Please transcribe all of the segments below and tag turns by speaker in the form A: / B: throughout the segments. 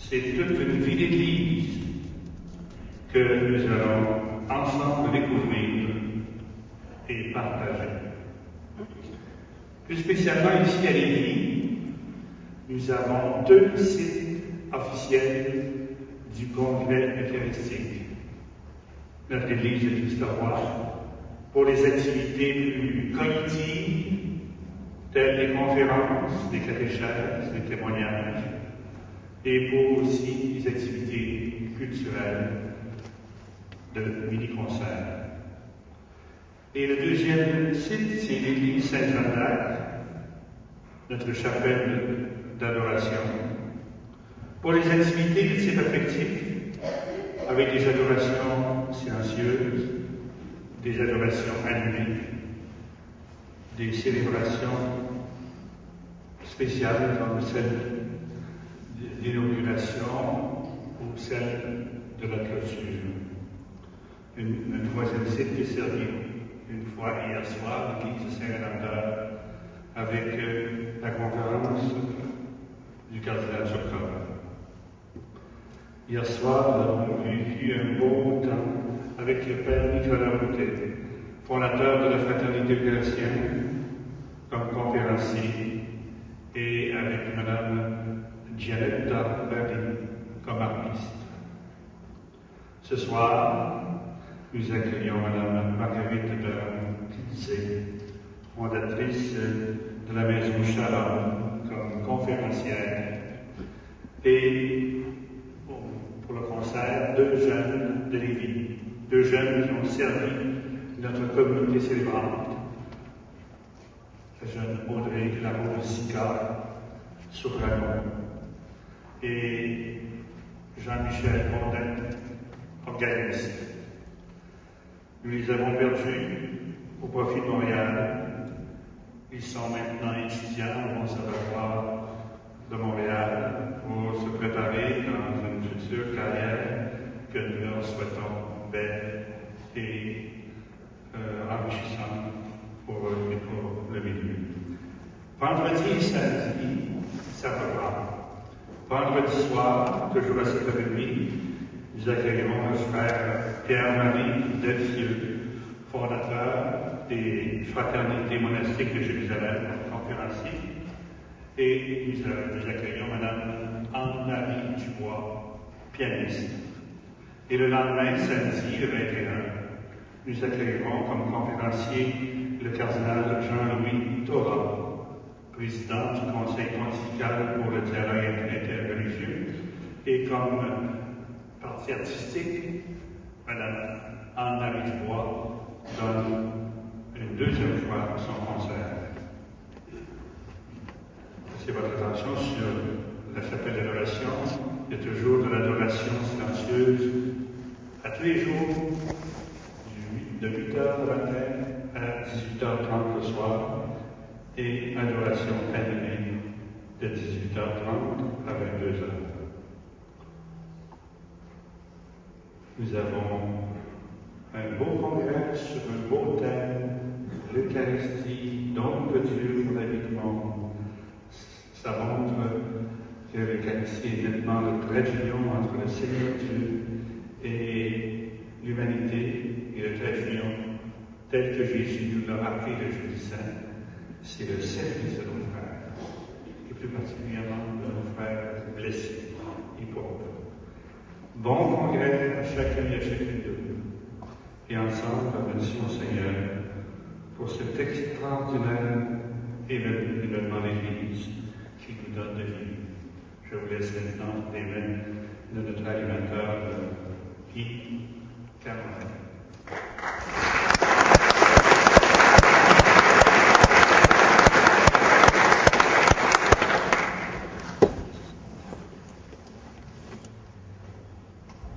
A: c'est toute une vie d'Église que nous allons ensemble découvrir et partager. Plus spécialement ici à Lévis, nous avons 2 sites officiels du Congrès eucharistique. Notre Église de Christ-Roi, pour les activités plus cognitives, telles les conférences, les catéchèses, les témoignages, et pour aussi les activités culturelles de mini-concerts. Et le deuxième site, c'est l'église Saint-Jean d'Arc, notre chapelle d'adoration, pour les activités de type affectif, avec des adorations silencieuses, des adorations animées, des célébrations spéciales comme celle d'inauguration ou celle de la clôture. Un troisième site qui est servi une fois hier soir, l'église de Saint-Rédempteur, avec la conférence du cardinal Chocor. Hier soir, nous avons vécu un beau temps avec le père Nicolas Boutet, fondateur de la Fraternité chrétienne, comme conférencier, et avec Mme Gianetta Berry comme artiste. Ce soir, nous accueillons Mme Marguerite Berry, fondatrice de la Maison Shalom, comme conférencière, et pour le concert, 2 jeunes de Lévis, 2 jeunes qui ont servi notre communauté célébrante. La jeune Audrey Lamoureux-Sica, soprano, et Jean-Michel Mondin, organiste. Nous les avons perdus au profit de Montréal. Ils sont maintenant étudiants au Conservatoire de Montréal pour se préparer dans une future carrière que nous leur souhaitons belle et enrichissante pour le milieu. Vendredi et samedi, ça va voir. Vendredi soir, toujours à 7h30, nous accueillerons le frère Pierre-Marie Delcieux, fondateur des fraternités monastiques de Jérusalem, conférencier, et nous accueillons Mme Anne-Marie Dubois, pianiste. Et le lendemain, samedi, le 21, nous accueillerons comme conférencier le cardinal Jean-Louis Thorat, président du Conseil pontifical pour le dialogue interreligieux, et comme partie artistique, Mme Anne-Marie Dubois donne une 2e fois son concert. C'est votre attention sur la chapelle d'adoration. Il y a toujours de l'adoration silencieuse à tous les jours, de 8h le matin à 18h30 le soir, et adoration animée de 18h30 à 22h. Nous avons un beau congrès sur un beau thème, l'Eucharistie, don de Dieu pour la vie du monde. Ça montre que l'Eucharistie est nettement le trait d'union entre le Seigneur Dieu et l'humanité, et le trait d'union tel que Jésus nous l'a rappelé le jeudi saint, c'est le service de nos frères, et plus particulièrement de nos frères blessés et pauvres. Bon congrès à chacun et à chacune de vous. Et ensemble, remercions le Seigneur pour cet extraordinaire événement d'Église qui nous donne de vie. Je vous laisse maintenant les mains de notre animateur, Guy Cameron.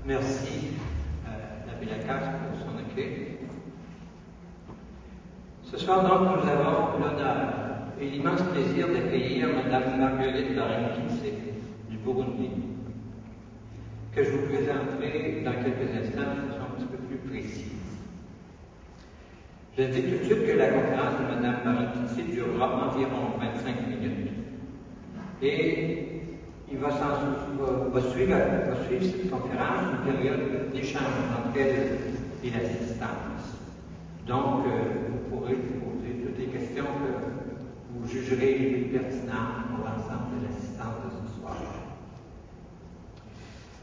B: Merci à l'abbé Lacasse pour son accueil. Ce soir, donc, nous avons l'honneur et l'immense plaisir d'accueillir Mme Marguerite Berry du Burundi, que je vous présenterai dans quelques instants de façon un petit peu plus précise. Je dis tout de suite que la conférence de Mme Berry durera environ 25 minutes. Et il va suivre cette conférence une période d'échange entre elle et l'assistance. Donc, vous pourrez poser toutes les questions que vous jugerez les plus pertinentes pour l'ensemble de l'assistance de ce soir.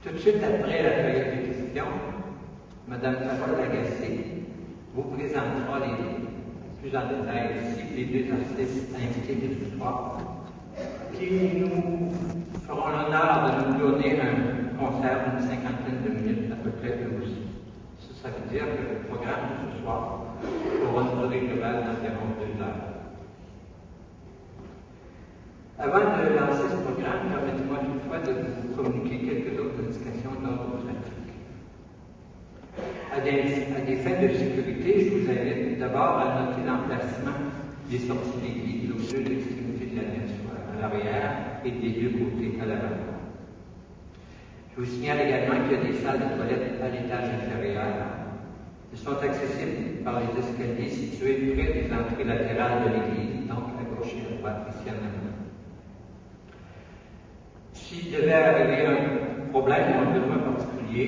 B: Tout de suite après la période de questions, Mme Carole Lagacé vous présentera plus en détail aussi les deux artistes invités de ce soir, qui nous feront l'honneur de nous donner un concert d'une cinquantaine de minutes, à peu près eux aussi. Ça veut dire que le programme de ce soir aura une durée globale d'environ 2 heures. Avant de lancer ce programme, permettez-moi toutefois de vous communiquer quelques autres indications d'ordre pratique. À des fins de sécurité, je vous invite d'abord à noter l'emplacement des sorties d'église aux deux extrémités de la nef, à l'arrière et des deux côtés à l'avant. Je vous signale également qu'il y a des salles de toilettes à l'étage inférieur. Elles sont accessibles par les escaliers situés près des entrées latérales de l'église, donc à gauche et à droite, ici en avant. S'il devait arriver un problème ou un besoin particulier,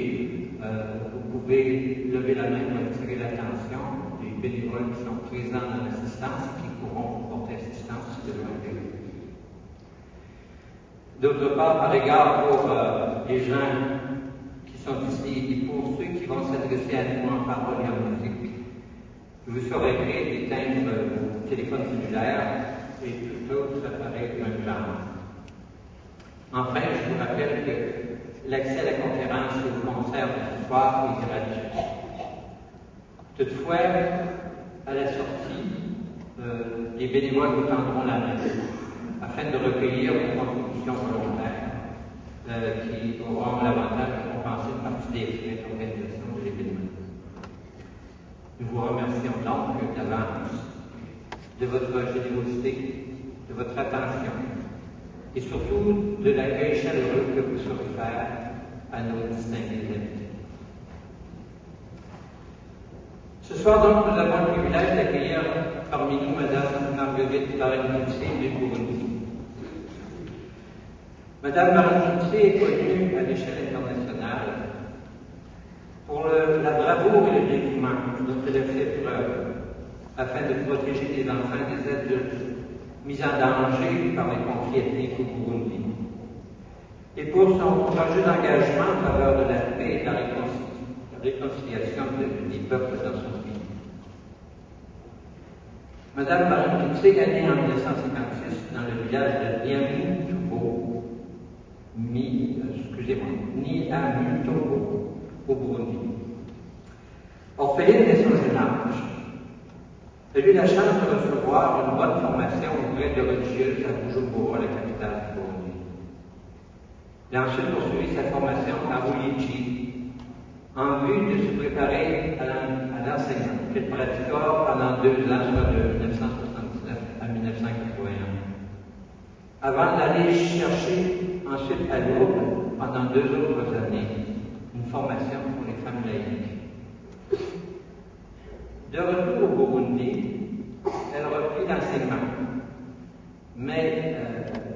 B: vous pouvez lever la main pour attirer l'attention des bénévoles qui sont présents dans l'assistance et qui pourront porter assistance si besoin d'eux. D'autre part, par égard pour les gens qui sont ici et pour ceux qui vont s'adresser à nous en parole et en musique, je vous saurais gré d'éteindre vos téléphones cellulaires et tout autre appareil de même genre. Enfin, je vous rappelle que l'accès à la conférence et au concert de ce soir est gratuit. Toutefois, à la sortie, les bénévoles vous tendront la main afin de recueillir vos contributions volontaires qui auront l'avantage de compenser une partie des frais d'organisation de l'événement. Nous vous remercions donc d'avance de votre générosité, de votre attention et surtout de l'accueil chaleureux que vous saurez faire à nos distingués invités. Ce soir donc, nous avons le privilège d'accueillir parmi nous Mme Marguerite Barengitse du Burundi. Mme Barengitse est connue à l'échelle internationale pour la bravoure et le dévouement dont elle a fait preuve afin de protéger des enfants et des adultes mis en danger par les conflits ethniques au Burundi, et pour son projet d'engagement en faveur de la paix et de la réconciliation des peuples dans son pays. Mme Barengitse est née en 1956 dans le village de Niamutobo, Niamutobo, au Burundi. Orpheline dès son jeune âge, elle eut la chance de recevoir une bonne formation auprès de religieuses à Bujumbura, la capitale du Burundi. Elle a ensuite poursuivi sa formation à Ruyigi en vue de se préparer à l'enseignement qu'elle pratiqua pendant 2 ans, soit de 1979 à 1981, avant d'aller chercher ensuite à Lourdes pendant 2 autres années une formation pour les femmes laïques. De retour au Burundi, elle reprit l'enseignement, mais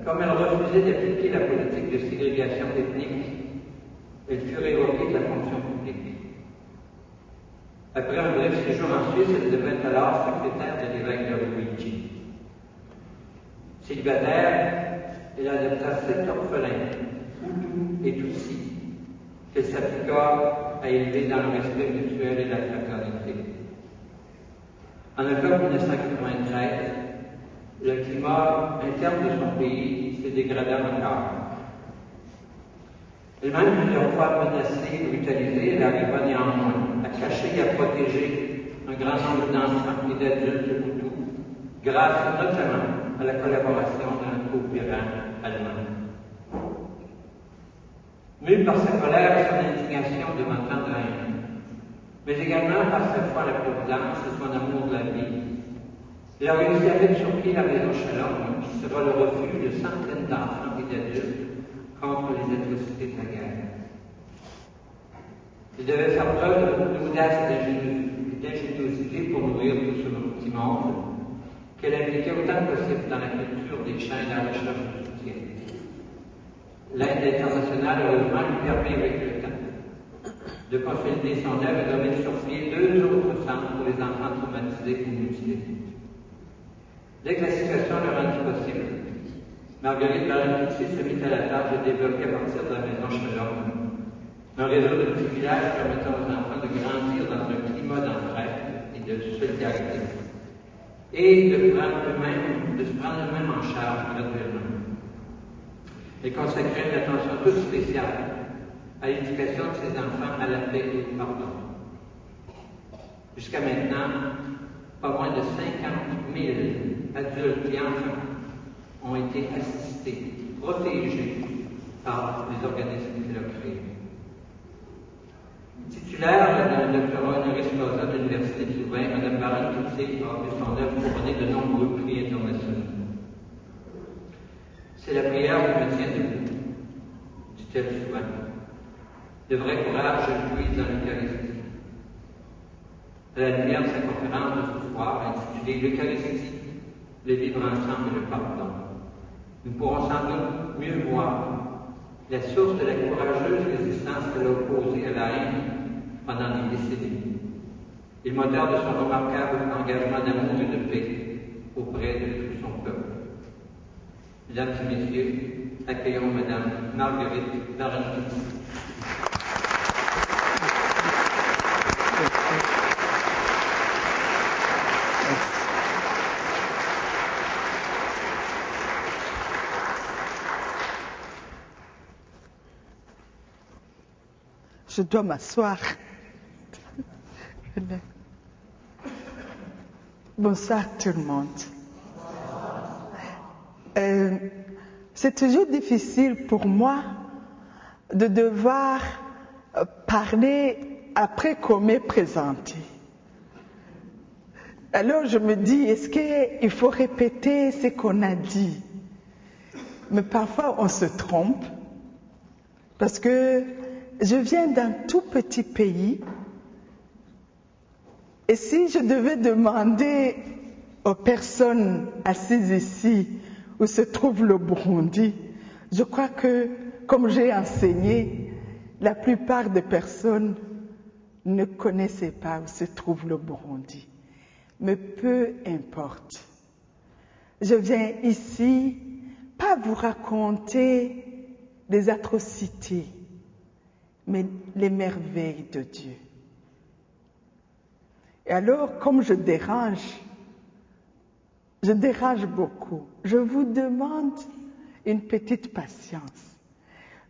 B: comme elle refusait d'appliquer la politique de ségrégation ethnique, elle fut révoquée de la fonction publique. Après un bref séjour en Suisse, elle devint alors secrétaire de l'évêque de Ruyigi. Célibataire, elle adopta 7 orphelins, Hutus et Tutsis, qu'elle s'appliqua à élever dans le respect mutuel et la fraternité. En octobre 1993, le climat interne de son pays s'est dégradé encore. Elle-même plusieurs fois menacée et brutalisée, elle arriva néanmoins à cacher et à protéger un grand nombre d'enfants et d'adultes Hutus, grâce notamment à la collaboration d'un coopérant allemand. Mue par sa colère et son indignation devant tant de haine, mais également par sa foi à la providence et son amour de la vie, elle a réussi à mettre sur pied la maison Shalom, qui sera le refuge de centaines d'enfants et d'adultes contre les atrocités de la guerre. Elle devait faire preuve de beaucoup d'audace et d'ingéniosité pour nourrir tout ce petit monde, qu'elle impliquait autant que possible dans la culture des champs et dans la recherche de soutien. L'aide internationale, heureusement, lui permet avec le temps de consolider son œuvre et de mettre sur pied 2 autres centres pour les enfants traumatisés ou mutilés. Dès que la situation le rendit possible, Marguerite Baron-Coetzee se mit à la tâche de développer à partir de la maison Shalom un réseau de petits villages permettant aux enfants de grandir dans un climat d'entraide et de solidarité et de se prendre eux-mêmes en charge graduellement. Elle consacrait une attention toute spéciale à l'éducation de ses enfants à la paix et au pardon. Jusqu'à maintenant, pas moins de 50 000 adultes et enfants ont été assistés, protégés par les organismes qu'elle a créés. Titulaire d'un doctorat honoris causa de l'Université de Louvain, Mme Baron-Coetzee a vu son œuvre couronnée de nombreux prix internationaux. C'est la prière qui me tient debout, dit-elle souvent. Le vrai courage, je le puise dans l'Eucharistie. À la lumière de sa conférence de ce soir, intitulée L'Eucharistie, le vivre ensemble et le pardon, nous pourrons sans doute mieux voir la source de la courageuse résistance qu'elle a opposée à la haine pendant des décennies, et le moteur de son remarquable engagement d'amour et de paix auprès de tout son peuple. Mesdames et messieurs, accueillons Madame Marguerite Baron-Coetzee.
C: Je dois m'asseoir. Bonsoir tout le monde. C'est toujours difficile pour moi de devoir parler après qu'on m'ait présenté. Alors je me dis, est-ce qu'il faut répéter ce qu'on a dit? Mais parfois on se trompe parce que je viens d'un tout petit pays et si je devais demander aux personnes assises ici où se trouve le Burundi, je crois que, comme j'ai enseigné, la plupart des personnes ne connaissaient pas où se trouve le Burundi. Mais peu importe. Je viens ici pas vous raconter des atrocités, mais les merveilles de Dieu. Et alors, comme je dérange beaucoup, je vous demande une petite patience.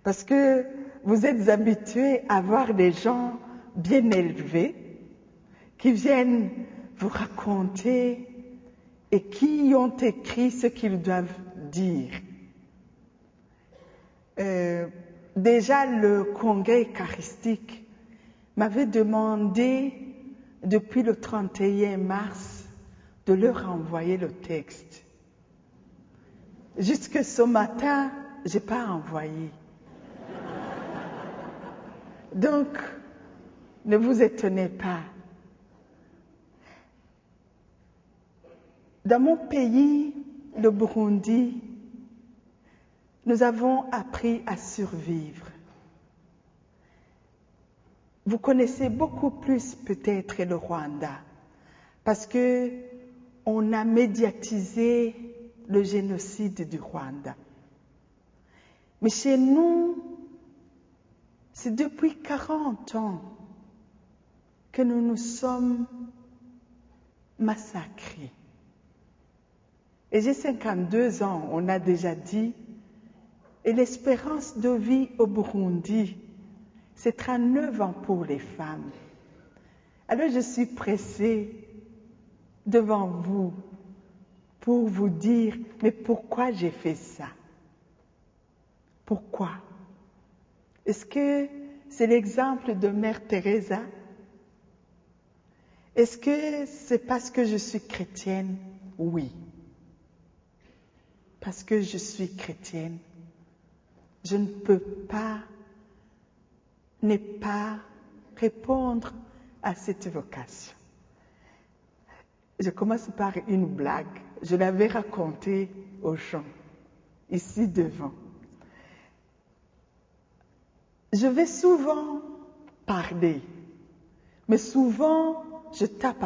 C: Parce que vous êtes habitués à voir des gens bien élevés qui viennent vous raconter et qui ont écrit ce qu'ils doivent dire. Déjà, le congrès eucharistique m'avait demandé, depuis le 31 mars, de leur envoyer le texte. Jusque ce matin, je n'ai pas envoyé. Donc, ne vous étonnez pas. Dans mon pays, le Burundi, nous avons appris à survivre. Vous connaissez beaucoup plus peut-être le Rwanda, parce que on a médiatisé le génocide du Rwanda. Mais chez nous, c'est depuis 40 ans que nous nous sommes massacrés. Et j'ai 52 ans, on a déjà dit, et l'espérance de vie au Burundi, c'est 39 ans pour les femmes. Alors je suis pressée devant vous pour vous dire, mais pourquoi j'ai fait ça? Pourquoi? Est-ce que c'est l'exemple de Mère Teresa? Est-ce que c'est parce que je suis chrétienne? Oui. Parce que je suis chrétienne, je ne peux pas ne pas répondre à cette vocation. Je commence par une blague. Je l'avais racontée aux gens, ici devant. je vais souvent parler, mais souvent je tape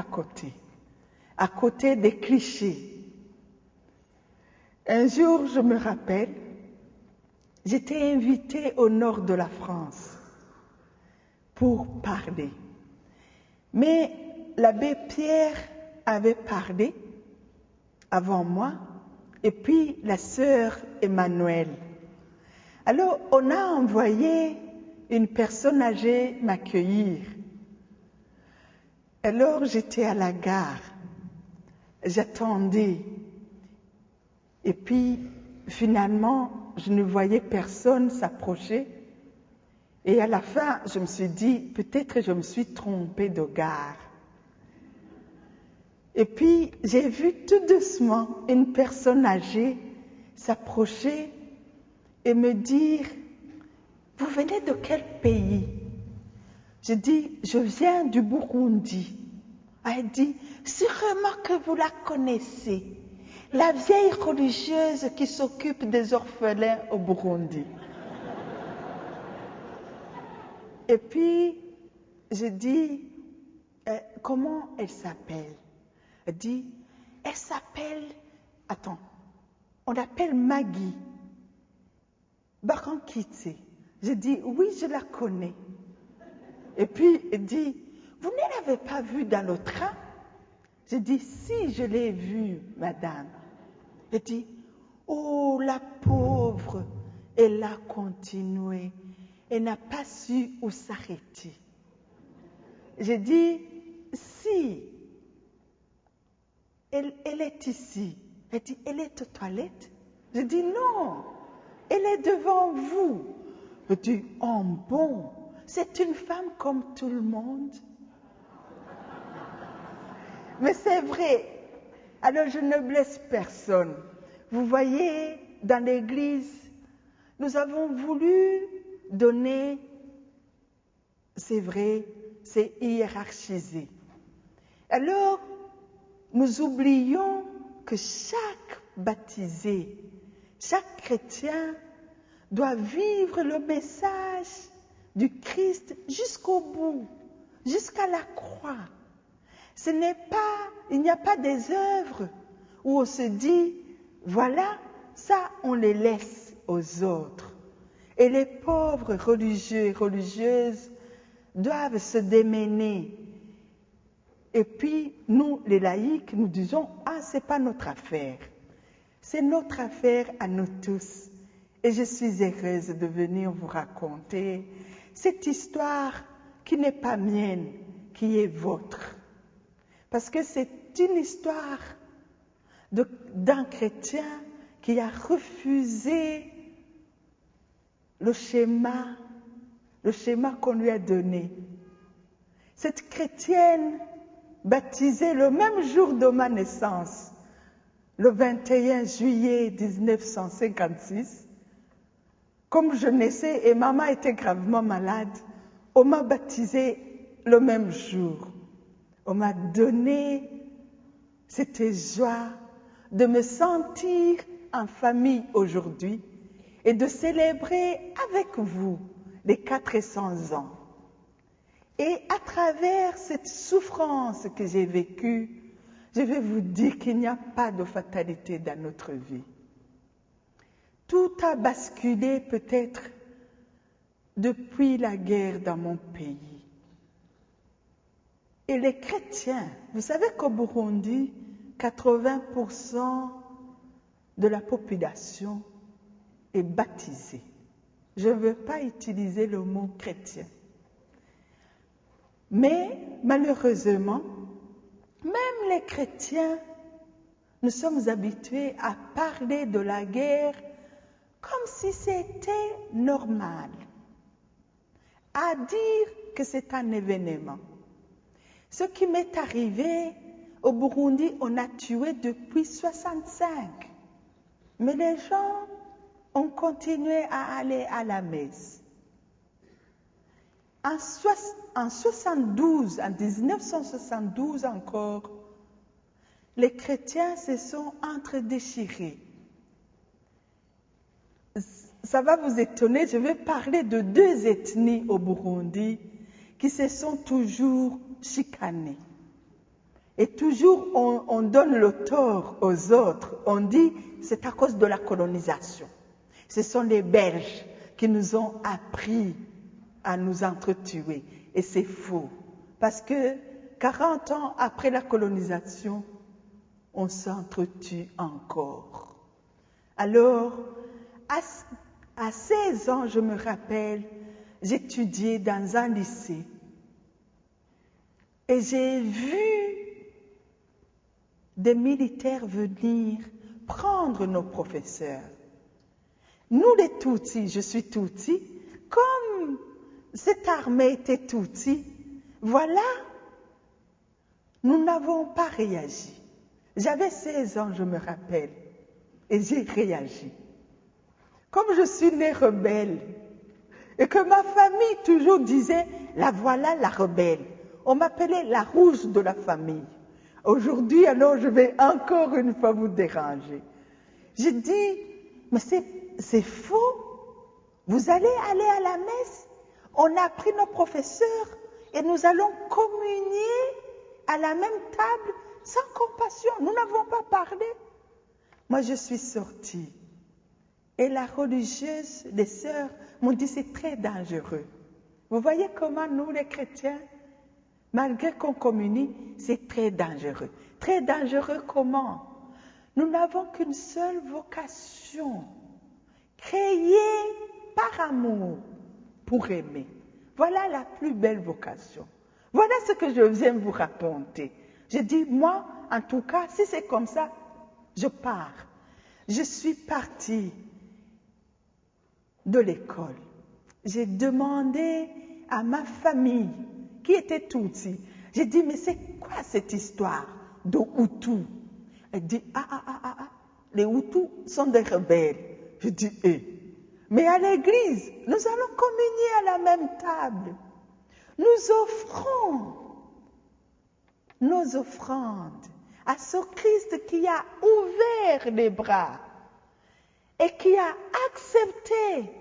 C: à côté des clichés. Un jour, je me rappelle, j'étais invitée au nord de la France pour parler. Mais l'abbé Pierre avait parlé avant moi, et puis la sœur Emmanuelle. Alors, on a envoyé une personne âgée m'accueillir. Alors, j'étais à la gare, j'attendais. Et puis, finalement, je ne voyais personne s'approcher. Et à la fin, je me suis dit, peut-être je me suis trompée de gare. Et puis, j'ai vu tout doucement une personne âgée s'approcher et me dire, vous venez de quel pays? Je dis, je viens du Burundi. Elle dit, sûrement que vous la connaissez, la vieille religieuse qui s'occupe des orphelins au Burundi. Et puis, je dis, comment elle s'appelle? Elle dit, elle s'appelle, on l'appelle Maggie Barankitse. Je dis, oui, je la connais. Et puis, elle dit, vous ne l'avez pas vue dans le train? Je dis, si, je l'ai vue, madame. Elle dit, oh, la pauvre, elle a continué. Elle n'a pas su où s'arrêter. J'ai dit, si, elle est ici. Elle dit, elle est aux toilettes. Je dis, non, elle est devant vous. Je dis, oh bon, c'est une femme comme tout le monde. Mais c'est vrai. Alors je ne blesse personne. Vous voyez, dans l'église, nous avons voulu donner, c'est vrai, c'est hiérarchisé. Alors, nous oublions que chaque baptisé, chaque chrétien doit vivre le message du Christ jusqu'au bout, jusqu'à la croix. Il n'y a pas des œuvres où on se dit, voilà, ça on les laisse aux autres. Et les pauvres religieux et religieuses doivent se démener. Et puis, nous, les laïcs, nous disons, ah, c'est pas notre affaire. C'est notre affaire à nous tous. Et je suis heureuse de venir vous raconter cette histoire qui n'est pas mienne, qui est vôtre. Parce que c'est une histoire d'un chrétien qui a refusé le schéma qu'on lui a donné. Cette chrétienne, baptisée le même jour de ma naissance, le 21 juillet 1956, comme je naissais et maman était gravement malade, on m'a baptisée le même jour. On m'a donné cette joie de me sentir en famille aujourd'hui et de célébrer avec vous les 400 ans. Et à travers cette souffrance que j'ai vécue, je vais vous dire qu'il n'y a pas de fatalité dans notre vie. Tout a basculé peut-être depuis la guerre dans mon pays. Et les chrétiens, vous savez qu'au Burundi, 80% de la population est baptisée. Je ne veux pas utiliser le mot chrétien. Mais malheureusement, même les chrétiens, nous sommes habitués à parler de la guerre comme si c'était normal, à dire que c'est un événement. Ce qui m'est arrivé au Burundi, on a tué depuis 1965. Mais les gens ont continué à aller à la messe. En 1972 encore, les chrétiens se sont entredéchirés. ça va vous étonner, je vais parler de 2 ethnies au Burundi qui se sont toujours chicanées. Et toujours on donne le tort aux autres. On dit c'est à cause de la colonisation. Ce sont les Belges qui nous ont appris à nous entretuer. Et c'est faux. Parce que 40 ans après la colonisation, on s'entretue encore. Alors, à 16 ans, je me rappelle, j'étudiais dans un lycée. Et j'ai vu des militaires venir prendre nos professeurs. Nous les Tutsis, je suis Tutsi, comme cette armée était Tutsi, voilà, nous n'avons pas réagi. J'avais 16 ans, je me rappelle, et j'ai réagi. Comme je suis née rebelle, et que ma famille toujours disait, la voilà la rebelle. On m'appelait la rouge de la famille. Aujourd'hui, alors, je vais encore une fois vous déranger. J'ai dit, mais c'est faux. Vous allez aller à la messe. On a pris nos professeurs et nous allons communier à la même table sans compassion. Nous n'avons pas parlé. Moi, je suis sortie. Et la religieuse, les sœurs, m'ont dit, c'est très dangereux. Vous voyez comment nous, les chrétiens, malgré qu'on communie, c'est très dangereux. Très dangereux comment? Nous n'avons qu'une seule vocation, créée par amour pour aimer. Voilà la plus belle vocation. Voilà ce que je viens vous raconter. Je dis, moi, en tout cas, si c'est comme ça, je pars. Je suis partie de l'école. J'ai demandé à ma famille, qui était Tutsi, j'ai dit, mais c'est quoi cette histoire de Hutus? Elle dit, les Hutus sont des rebelles. Je dis, mais à l'église, nous allons communier à la même table. Nous offrons nos offrandes à ce Christ qui a ouvert les bras et qui a accepté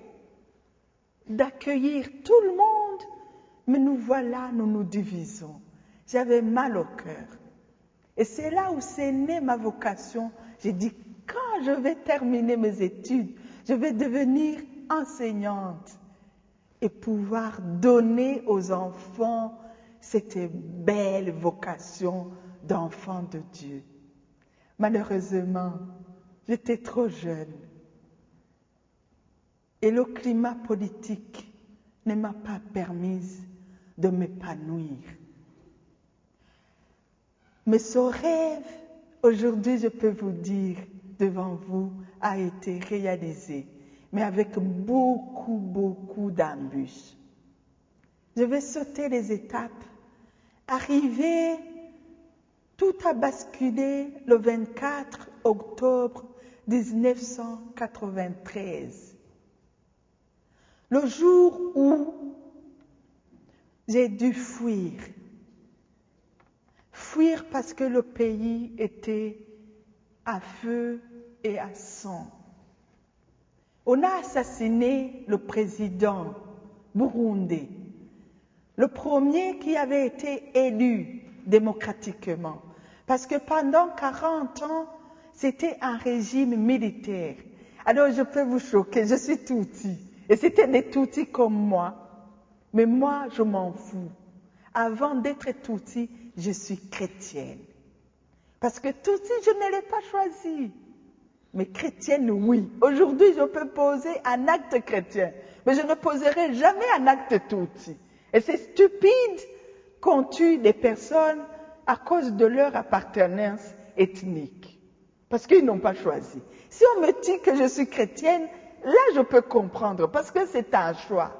C: d'accueillir tout le monde, mais nous voilà, nous nous divisons. J'avais mal au cœur. Et c'est là où s'est née ma vocation. J'ai dit, quand je vais terminer mes études, je vais devenir enseignante et pouvoir donner aux enfants cette belle vocation d'enfant de Dieu. Malheureusement, j'étais trop jeune. Et le climat politique ne m'a pas permis de m'épanouir. Mais ce rêve, aujourd'hui, je peux vous dire, devant vous, a été réalisé, mais avec beaucoup d'embûches. Je vais sauter les étapes, arriver, tout a basculé le 24 octobre 1993. Le jour où j'ai dû fuir. Fuir parce que le pays était à feu et à sang. On a assassiné le président burundais, le premier qui avait été élu démocratiquement. Parce que pendant 40 ans, c'était un régime militaire. Alors je peux vous choquer, je suis Tutsi. Et c'était des Tutsis comme moi. Mais moi, je m'en fous. Avant d'être Tutsi, je suis chrétienne. Parce que Tutsi, je ne l'ai pas choisi. Mais chrétienne, oui. Aujourd'hui, je peux poser un acte chrétien. Mais je ne poserai jamais un acte Tutsi. Et c'est stupide qu'on tue des personnes à cause de leur appartenance ethnique. Parce qu'ils n'ont pas choisi. Si on me dit que je suis chrétienne, là je peux comprendre, parce que c'est un choix.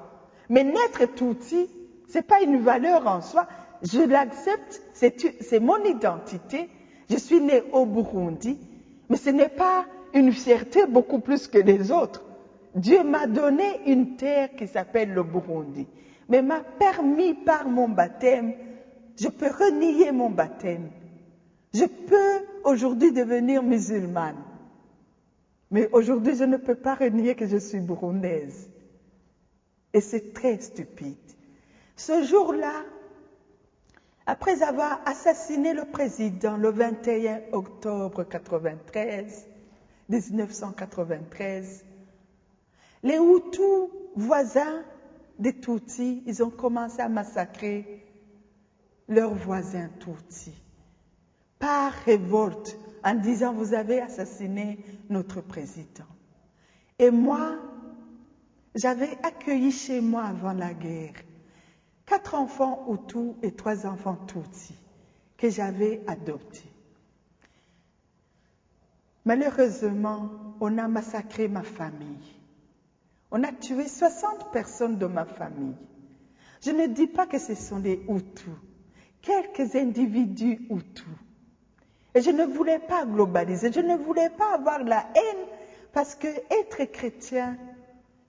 C: Mais naître Tutsi, ce n'est pas une valeur en soi. Je l'accepte, c'est mon identité. Je suis née au Burundi, mais ce n'est pas une fierté beaucoup plus que les autres. Dieu m'a donné une terre qui s'appelle le Burundi, mais m'a permis par mon baptême, je peux renier mon baptême. Je peux aujourd'hui devenir musulmane. Mais aujourd'hui, je ne peux pas renier que je suis burundaise. Et c'est très stupide. Ce jour-là, après avoir assassiné le président le 21 octobre 1993, les Hutus voisins des Tutsis, ils ont commencé à massacrer leurs voisins Tutsis par révolte en disant « vous avez assassiné notre président ». Et moi, j'avais accueilli chez moi avant la guerre 4 enfants Hutus et 3 enfants Tutsis que j'avais adoptés. Malheureusement, on a massacré ma famille. On a tué 60 personnes de ma famille. Je ne dis pas que ce sont des Hutus, quelques individus Hutus. Et je ne voulais pas globaliser, je ne voulais pas avoir la haine, parce que être chrétien,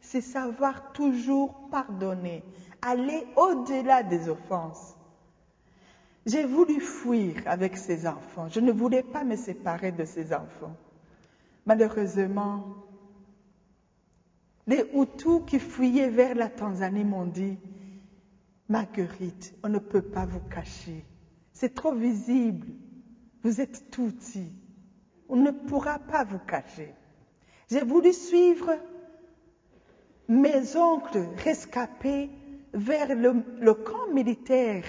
C: c'est savoir toujours pardonner, aller au-delà des offenses. J'ai voulu fuir avec ces enfants. Je ne voulais pas me séparer de ces enfants. Malheureusement, les Hutus qui fuyaient vers la Tanzanie m'ont dit « Marguerite, on ne peut pas vous cacher. C'est trop visible. Vous êtes Tutsi. On ne pourra pas vous cacher. » J'ai voulu suivre mes oncles rescapés vers le camp militaire,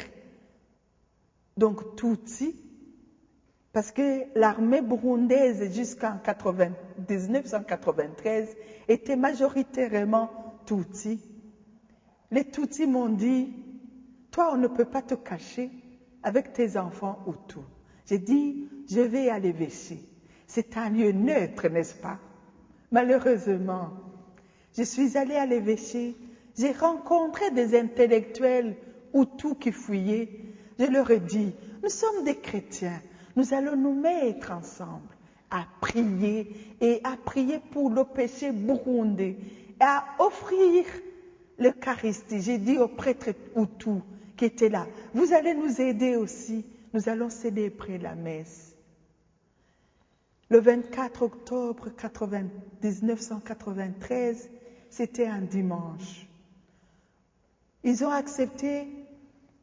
C: donc Tutsi, parce que l'armée burundaise jusqu'en 1993 était majoritairement Tutsi. Les Tutsis m'ont dit, toi on ne peut pas te cacher avec tes enfants Hutus. J'ai dit, je vais à l'évêché. C'est un lieu neutre, n'est-ce pas? Malheureusement, je suis allée à l'évêché. J'ai rencontré des intellectuels Hutus qui fuyaient. Je leur ai dit, nous sommes des chrétiens, nous allons nous mettre ensemble à prier et à prier pour le péché burundais et à offrir l'Eucharistie. J'ai dit aux prêtres Hutus qui étaient là, vous allez nous aider aussi, nous allons célébrer la messe. Le 24 octobre 1993, c'était un dimanche. Ils ont accepté,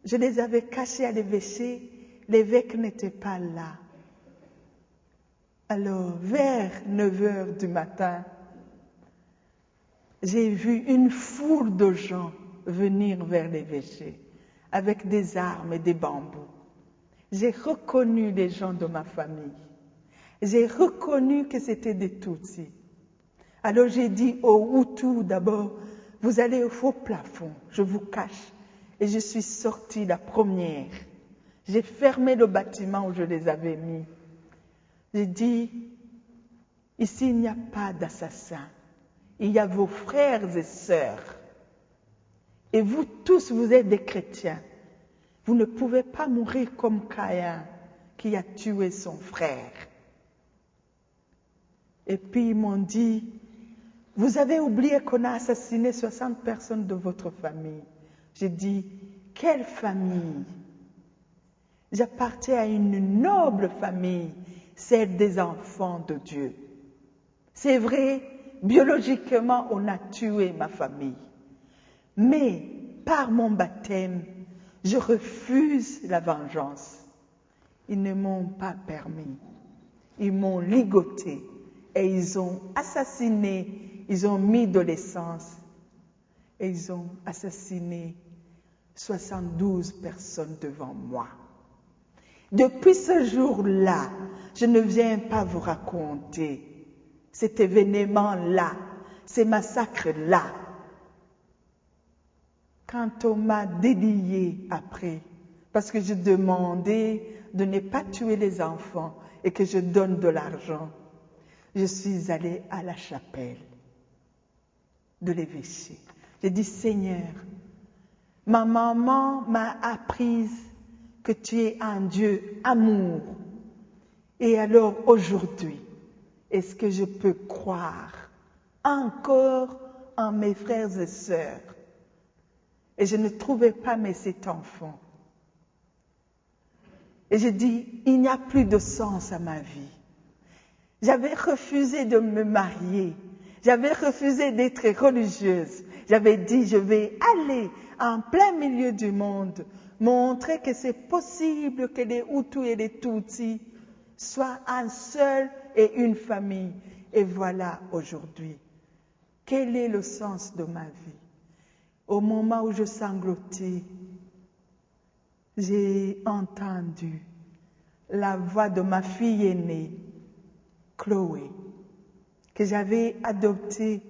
C: je les avais cachés à l'évêché, l'évêque n'était pas là. Alors, vers 9 heures du matin, j'ai vu une foule de gens venir vers l'évêché avec des armes et des bambous. J'ai reconnu les gens de ma famille. J'ai reconnu que c'était des Tutsis. Alors j'ai dit aux Hutus d'abord, vous allez au faux plafond, je vous cache. Et je suis sortie la première. J'ai fermé le bâtiment où je les avais mis. J'ai dit, ici il n'y a pas d'assassins. Il y a vos frères et sœurs. Et vous tous, vous êtes des chrétiens. Vous ne pouvez pas mourir comme Caïn qui a tué son frère. Et puis ils m'ont dit, vous avez oublié qu'on a assassiné 60 personnes de votre famille. J'ai dit, quelle famille? J'appartiens à une noble famille, celle des enfants de Dieu. C'est vrai, biologiquement, on a tué ma famille. Mais par mon baptême, je refuse la vengeance. Ils ne m'ont pas permis. Ils m'ont ligoté et ils ont assassiné, ils ont mis de l'essence et ils ont assassiné 72 personnes devant moi. Depuis ce jour-là, je ne viens pas vous raconter cet événement-là, ces massacres-là. Quand on m'a délié après, parce que je demandais de ne pas tuer les enfants et que je donne de l'argent, je suis allée à la chapelle de l'évêché. J'ai dit, Seigneur, ma maman m'a appris que tu es un Dieu amour. Et alors aujourd'hui, est-ce que je peux croire encore en mes frères et sœurs? Et je ne trouvais pas mes 7 enfants. Et je dis, il n'y a plus de sens à ma vie. J'avais refusé de me marier. J'avais refusé d'être religieuse. J'avais dit, je vais aller en plein milieu du monde, montrer que c'est possible que les Hutus et les Tutsis soient un seul et une famille. Et voilà aujourd'hui. Quel est le sens de ma vie? Au moment où je sanglotais, j'ai entendu la voix de ma fille aînée, Chloé, que j'avais adoptée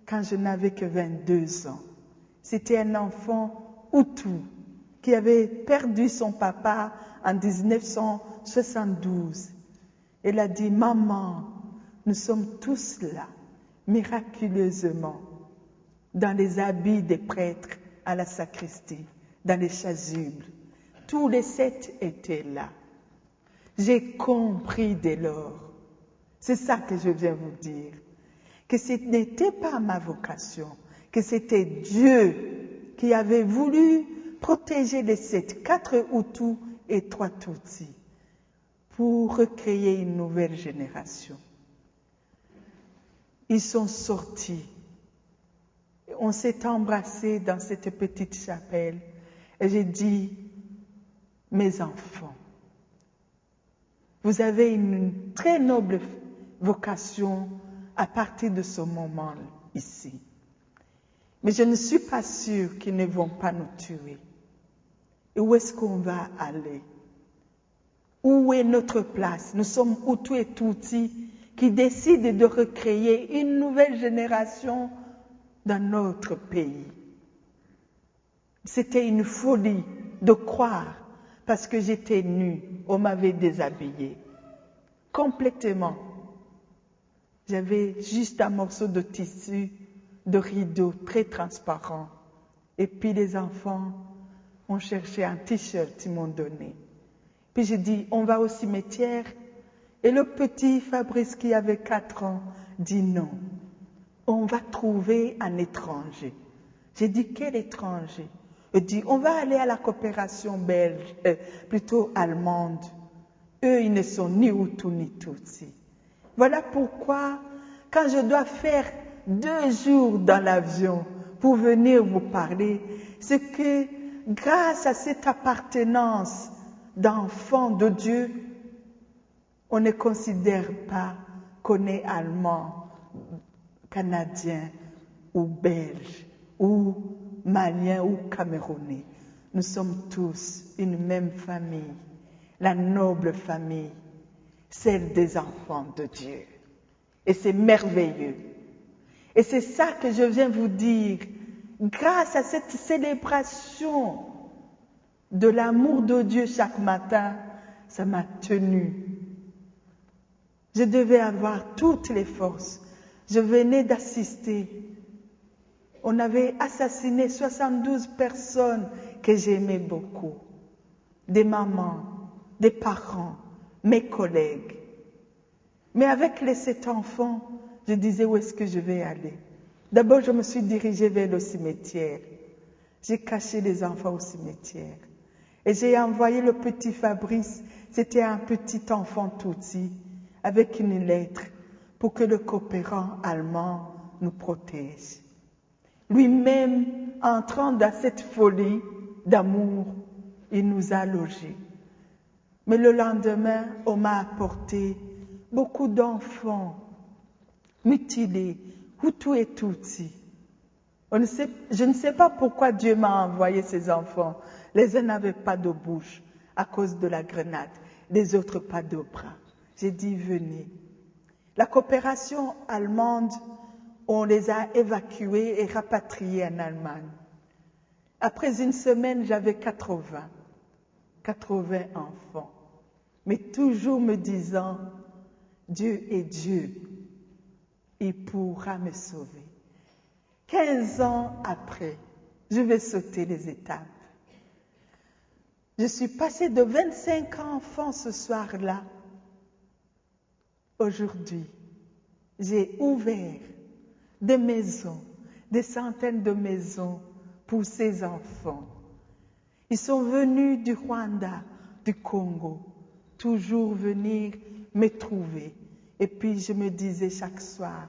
C: quand je n'avais que 22 ans. C'était un enfant Hutu qui avait perdu son papa en 1972. Elle a dit, maman, nous sommes tous là, miraculeusement, dans les habits des prêtres à la sacristie, dans les chasubles. Tous les 7 étaient là. J'ai compris dès lors. C'est ça que je viens vous dire. Que ce n'était pas ma vocation, que c'était Dieu qui avait voulu protéger les 7, 4 Hutus et 3 Tutsis, pour recréer une nouvelle génération. Ils sont sortis. On s'est embrassés dans cette petite chapelle et j'ai dit, mes enfants, vous avez une très noble vocation à partir de ce moment ici. Mais je ne suis pas sûre qu'ils ne vont pas nous tuer. Et où est-ce qu'on va aller? Où est notre place? Nous sommes Hutus et Tutsis qui décident de recréer une nouvelle génération dans notre pays. C'était une folie de croire, parce que j'étais nue, on m'avait déshabillée. Complètement. J'avais juste un morceau de tissu, de rideau très transparent. Et puis les enfants ont cherché un t-shirt, ils m'ont donné. Puis j'ai dit, on va au cimetière. Et le petit Fabrice qui avait 4 ans dit non. On va trouver un étranger. J'ai dit, quel étranger? Il dit, on va aller à la coopération belge, plutôt allemande. Eux, ils ne sont ni Hutus ni Tutsis. Voilà pourquoi, quand je dois faire 2 jours dans l'avion pour venir vous parler, c'est que grâce à cette appartenance d'enfants de Dieu, on ne considère pas qu'on est allemand, canadien ou belge ou malien ou camerounais. Nous sommes tous une même famille, la noble famille, celle des enfants de Dieu. Et c'est merveilleux. Et c'est ça que je viens vous dire. Grâce à cette célébration de l'amour de Dieu chaque matin, ça m'a tenue. Je devais avoir toutes les forces. Je venais d'assister. On avait assassiné 72 personnes que j'aimais beaucoup. Des mamans, des parents, mes collègues. Mais avec les 7 enfants, je disais où est-ce que je vais aller. D'abord, je me suis dirigée vers le cimetière. J'ai caché les enfants au cimetière. Et j'ai envoyé le petit Fabrice, c'était un petit enfant Tutsi, avec une lettre pour que le coopérant allemand nous protège. Lui-même, entrant dans cette folie d'amour, il nous a logés. Mais le lendemain, on m'a apporté beaucoup d'enfants mutilés, Hutus et Tutsis. Je ne sais pas pourquoi Dieu m'a envoyé ces enfants. Les uns n'avaient pas de bouche à cause de la grenade, les autres pas de bras. J'ai dit, venez. La coopération allemande, on les a évacués et rapatriés en Allemagne. Après une semaine, j'avais 80 enfants. Mais toujours me disant, Dieu est Dieu, il pourra me sauver. 15 ans après, je vais sauter les étapes. Je suis passée de 25 enfants ce soir-là. Aujourd'hui, j'ai ouvert des maisons, des centaines de maisons pour ces enfants. Ils sont venus du Rwanda, du Congo, toujours venir me trouver. Et puis je me disais chaque soir,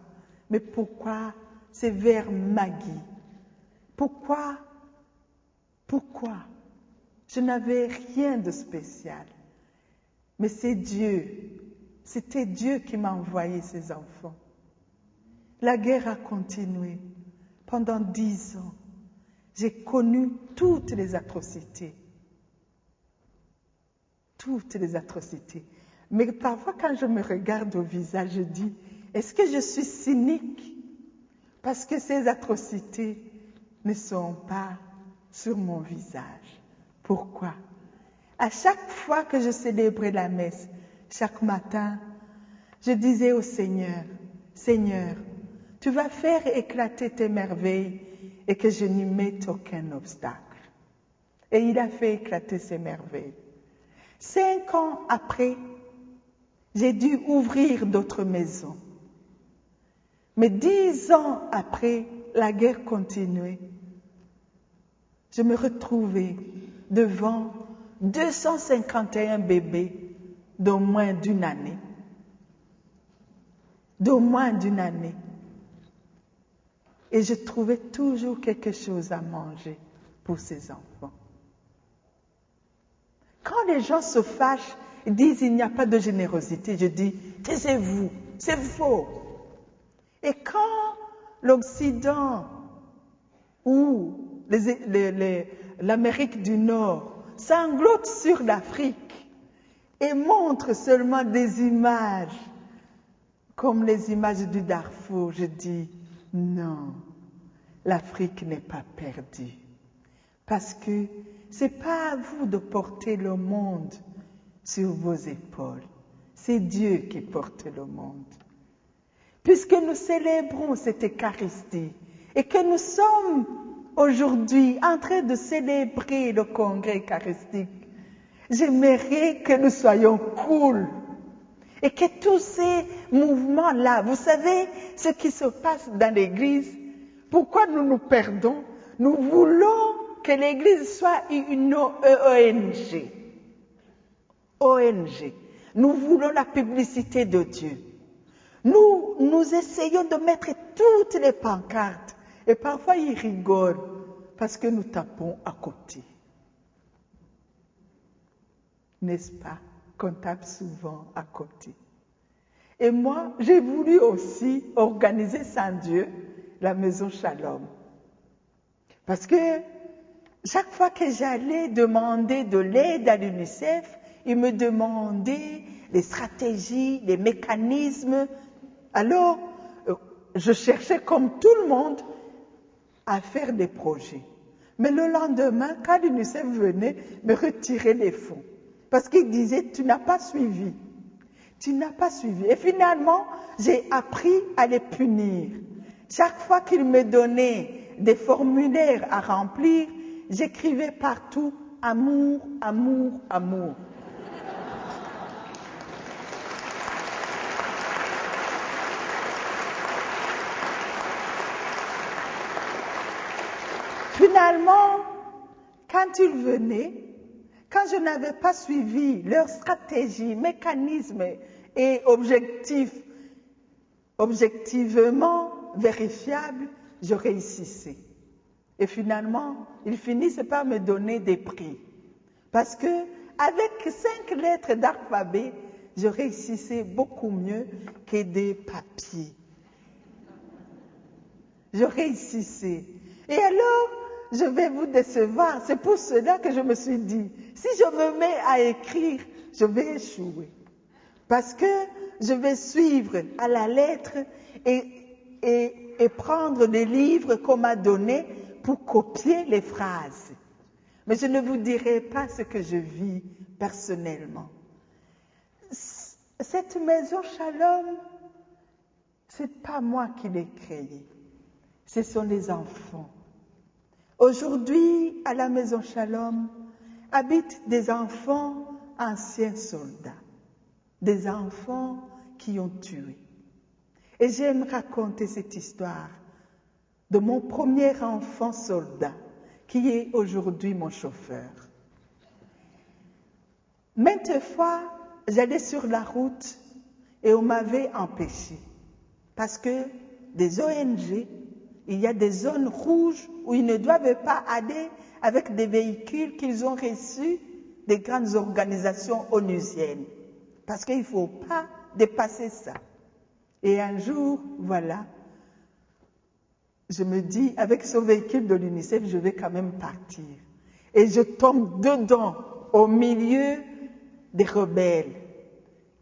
C: mais pourquoi c'est vers Maggie? Pourquoi? Je n'avais rien de spécial. Mais c'est Dieu. C'était Dieu qui m'a envoyé ces enfants. La guerre a continué. Pendant 10 ans, j'ai connu toutes les atrocités. Toutes les atrocités. Mais parfois, quand je me regarde au visage, je dis, est-ce que je suis cynique? Parce que ces atrocités ne sont pas sur mon visage. Pourquoi? À chaque fois que je célébrais la messe, chaque matin, je disais au Seigneur, Seigneur, tu vas faire éclater tes merveilles et que je n'y mette aucun obstacle. Et il a fait éclater ses merveilles. 5 ans après, j'ai dû ouvrir d'autres maisons. Mais 10 ans après, la guerre continuait. Je me retrouvais devant 251 bébés d'au moins d'une année. D'au moins d'une année. Et je trouvais toujours quelque chose à manger pour ces enfants. Quand les gens se fâchent et disent il n'y a pas de générosité, je dis taisez-vous, c'est faux. Et quand l'Occident ou l'Amérique du Nord sanglote sur l'Afrique et montre seulement des images comme les images du Darfour, je dis non, l'Afrique n'est pas perdue. Parce que ce n'est pas à vous de porter le monde sur vos épaules. C'est Dieu qui porte le monde. Puisque nous célébrons cette Eucharistie et que nous sommes aujourd'hui en train de célébrer le congrès eucharistique, j'aimerais que nous soyons cool et que tous ces mouvements-là, vous savez ce qui se passe dans l'Église, pourquoi nous nous perdons? Nous voulons que l'Église soit une ONG. ONG. Nous voulons la publicité de Dieu. Nous essayons de mettre toutes les pancartes. Et parfois, ils rigolent parce que nous tapons à côté. N'est-ce pas? Qu'on tape souvent à côté. Et moi, j'ai voulu aussi organiser sans Dieu la maison Shalom. Parce que chaque fois que j'allais demander de l'aide à l'UNICEF, ils me demandaient les stratégies, les mécanismes. Alors, je cherchais comme tout le monde à faire des projets. Mais le lendemain, quand l'UNICEF venait, me retirer les fonds. Parce qu'il disait, tu n'as pas suivi. Tu n'as pas suivi. Et finalement, j'ai appris à les punir. Chaque fois qu'ils me donnaient des formulaires à remplir, j'écrivais partout « amour, amour, amour ». Finalement, quand ils venaient, quand je n'avais pas suivi leur stratégie, mécanisme et objectivement vérifiable, je réussissais. Et finalement, ils finissaient par me donner des prix. Parce que, avec 5 lettres d'alphabet, je réussissais beaucoup mieux que des papiers. Je réussissais. Et alors, je vais vous décevoir. C'est pour cela que je me suis dit, si je me mets à écrire, je vais échouer. Parce que je vais suivre à la lettre et prendre les livres qu'on m'a donnés pour copier les phrases. Mais je ne vous dirai pas ce que je vis personnellement. Cette maison Shalom, c'est pas moi qui l'ai créée. Ce sont les enfants. Aujourd'hui, à la maison Shalom, habitent des enfants anciens soldats, des enfants qui ont tué. Et j'aime raconter cette histoire de mon premier enfant soldat, qui est aujourd'hui mon chauffeur. Maintes fois, j'allais sur la route et on m'avait empêché. Parce que des ONG, il y a des zones rouges où ils ne doivent pas aller avec des véhicules qu'ils ont reçus des grandes organisations onusiennes. Parce qu'il ne faut pas dépasser ça. Et un jour, voilà, je me dis, avec ce véhicule de l'UNICEF, je vais quand même partir. Et je tombe dedans, au milieu des rebelles.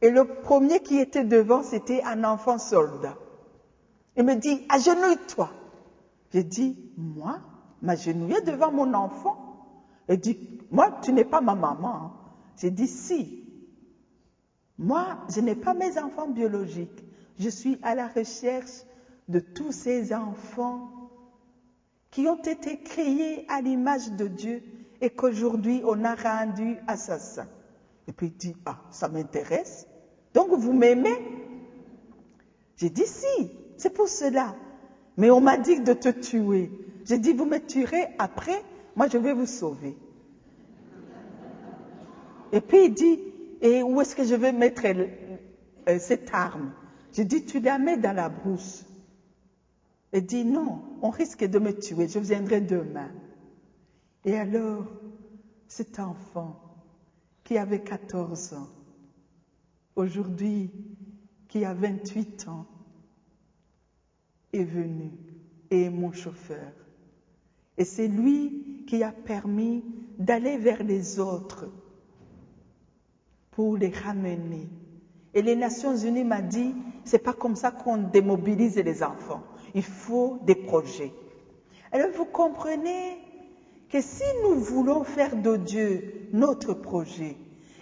C: Et le premier qui était devant, c'était un enfant soldat. Il me dit, agenouille-toi. J'ai dit, moi, m'agenouiller devant mon enfant? Il dit, moi, tu n'es pas ma maman. J'ai dit, si. Moi, je n'ai pas mes enfants biologiques. Je suis à la recherche de tous ces enfants qui ont été créés à l'image de Dieu et qu'aujourd'hui on a rendu assassins. Et puis il dit, ah, ça m'intéresse. Donc vous m'aimez? J'ai dit, si, c'est pour cela. Mais on m'a dit de te tuer. J'ai dit, vous me tuerez après, moi je vais vous sauver. Et puis il dit, et où est-ce que je vais mettre cette arme? J'ai dit, tu la mets dans la brousse. Il dit, non, on risque de me tuer, je viendrai demain. Et alors, cet enfant qui avait 14 ans, aujourd'hui qui a 28 ans, est venu et est mon chauffeur. Et c'est lui qui a permis d'aller vers les autres pour les ramener. Et les Nations Unies m'ont dit, c'est pas comme ça qu'on démobilise les enfants. Il faut des projets. Alors vous comprenez que si nous voulons faire de Dieu notre projet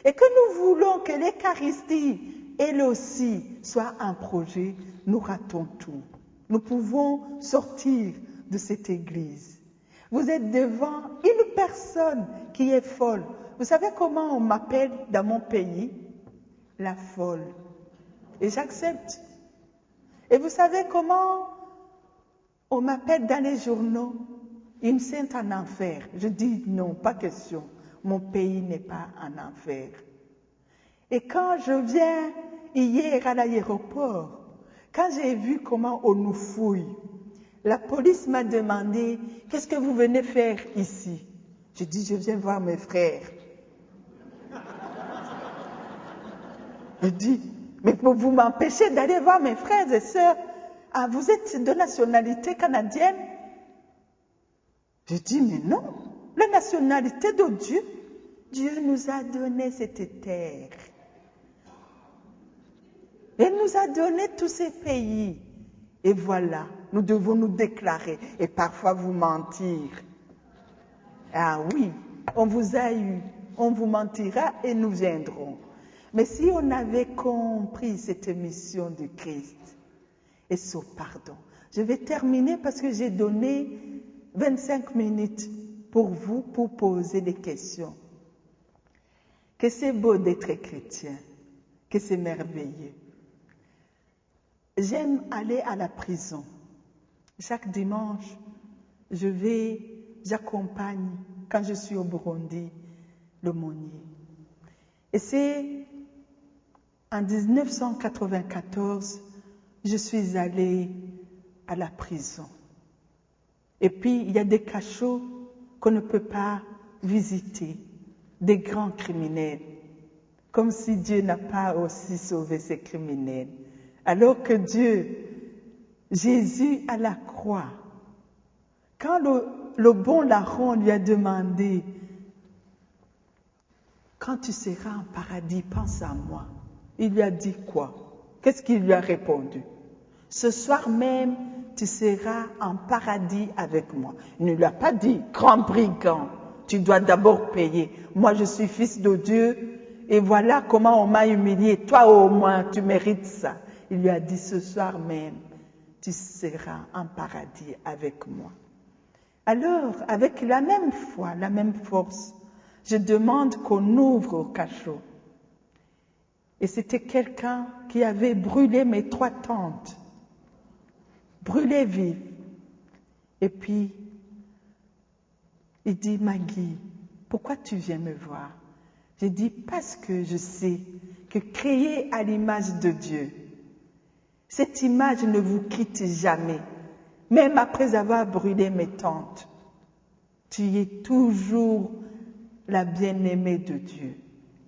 C: et que nous voulons que l'Eucharistie, elle aussi, soit un projet, nous ratons tout. Nous pouvons sortir de cette église. Vous êtes devant une personne qui est folle. Vous savez comment on m'appelle dans mon pays? La folle. Et j'accepte. Et vous savez comment on m'appelle dans les journaux? Une sainte en enfer. Je dis non, pas question. Mon pays n'est pas en enfer. Et quand je viens hier à l'aéroport, quand j'ai vu comment on nous fouille, la police m'a demandé, qu'est-ce que vous venez faire ici? J'ai dit, je viens voir mes frères. Je dis, mais vous m'empêchez d'aller voir mes frères et sœurs. Ah, vous êtes de nationalité canadienne? Je dis, mais non, la nationalité de Dieu. Dieu nous a donné cette terre. Il nous a donné tous ces pays. Et voilà, nous devons nous déclarer et parfois vous mentir. Ah oui, on vous a eu, on vous mentira et nous viendrons. Mais si on avait compris cette mission du Christ et ce pardon, je vais terminer parce que j'ai donné 25 minutes pour vous pour poser des questions. Que c'est beau d'être chrétien, que c'est merveilleux. J'aime aller à la prison. Chaque dimanche, j'accompagne, quand je suis au Burundi, l'aumônier. Et c'est en 1994, je suis allée à la prison. Et puis, il y a des cachots qu'on ne peut pas visiter, des grands criminels, comme si Dieu n'a pas aussi sauvé ces criminels. Alors que Dieu, Jésus à la croix, quand le bon larron lui a demandé, quand tu seras en paradis, pense à moi. Il lui a dit quoi? Qu'est-ce qu'il lui a répondu? Ce soir même, tu seras en paradis avec moi. Il ne lui a pas dit, grand brigand, tu dois d'abord payer. Moi, je suis fils de Dieu et voilà comment on m'a humilié. Toi, au moins, tu mérites ça. Il lui a dit, ce soir même, tu seras en paradis avec moi. Alors, avec la même foi, la même force, je demande qu'on ouvre au cachot. Et c'était quelqu'un qui avait brûlé mes 3 tantes, brûlées vives. Et puis, il dit, Maggie, pourquoi tu viens me voir? J'ai dit, parce que je sais que créé à l'image de Dieu, cette image ne vous quitte jamais. Même après avoir brûlé mes tentes, tu es toujours la bien-aimée de Dieu.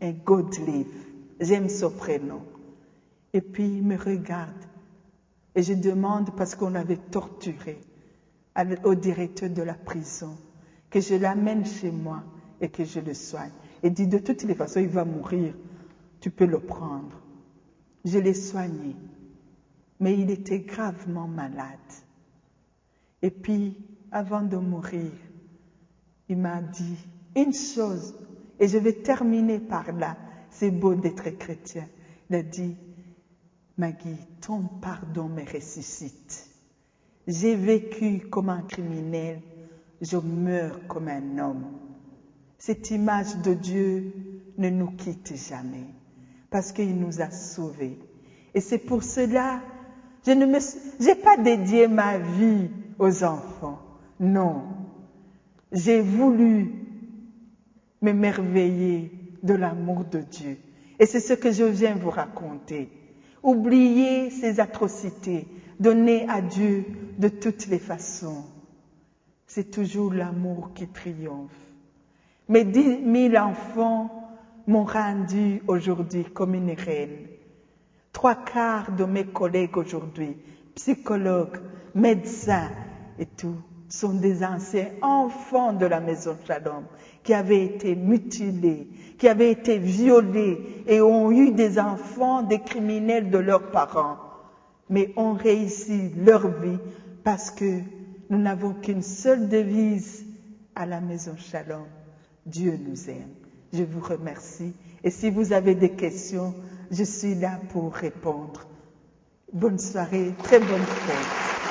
C: Un God live. J'aime ce prénom. Et puis il me regarde. Et je demande, parce qu'on avait torturé au directeur de la prison, que je l'amène chez moi et que je le soigne. Et dit, de toutes les façons, il va mourir. Tu peux le prendre. Je l'ai soigné. Mais il était gravement malade. Et puis, avant de mourir, il m'a dit une chose, et je vais terminer par là. C'est beau d'être chrétien. Il a dit, Maggie, ton pardon me ressuscite. J'ai vécu comme un criminel, je meurs comme un homme. Cette image de Dieu ne nous quitte jamais, parce qu'il nous a sauvés. Et c'est pour cela, je n'ai pas dédié ma vie aux enfants. Non. J'ai voulu m'émerveiller de l'amour de Dieu. Et c'est ce que je viens vous raconter. Oubliez ces atrocités, donnez à Dieu de toutes les façons. C'est toujours l'amour qui triomphe. Mes 10 000 enfants m'ont rendu aujourd'hui comme une reine. 3/4 de mes collègues aujourd'hui, psychologues, médecins et tout, sont des anciens enfants de la maison Shalom qui avaient été mutilés, qui avaient été violés et ont eu des enfants, des criminels de leurs parents, mais ont réussi leur vie parce que nous n'avons qu'une seule devise à la maison Shalom. Dieu nous aime. Je vous remercie. Et si vous avez des questions, je suis là pour répondre. Bonne soirée, très bonne fête.